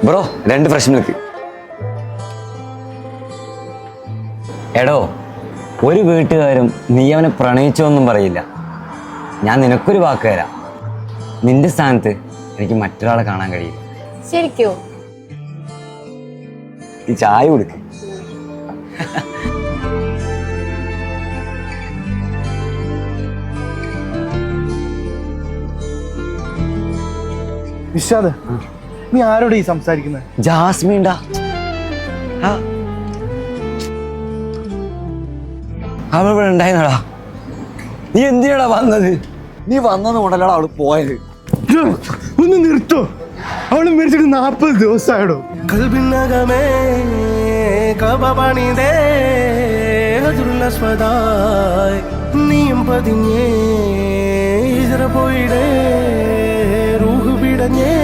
Bro 2 fresh milk. എടോ, ഒരു വീട്ടുകാരും നീ അവനെ പ്രണയിച്ചോന്നും പറയില്ല. ഞാൻ നിനക്കൊരു വാക്ക് തരാം, നിന്റെ സ്ഥാനത്ത് എനിക്ക് മറ്റൊരാളെ കാണാൻ കഴിയില്ല. ശരിക്കോ? ഈ ചായ കൊടുക്ക്. വിശ്വാദ്, നീ ആരോട് ഈ സംസാരിക്കുന്നത്? ജാസ്മിൻടാ. അവൾ ഇവിടെ ഉണ്ടായിരുന്നടാ. നീ എന്തിനാടാ വന്നത്? നീ വന്നത് കൊണ്ടല്ലടാ അവള് പോയത്. ഒന്ന് നിർത്തോ, അവള് മരിച്ചിട്ട് 40 ദിവസമായിടോ. കൽബിനകമേ കബപണിതേ ഹദുല്ലസ്വദായ് നീയും പതിഞ്ഞേ ഇതര പോയിടേ റൂഹ് പിടഞ്ഞേ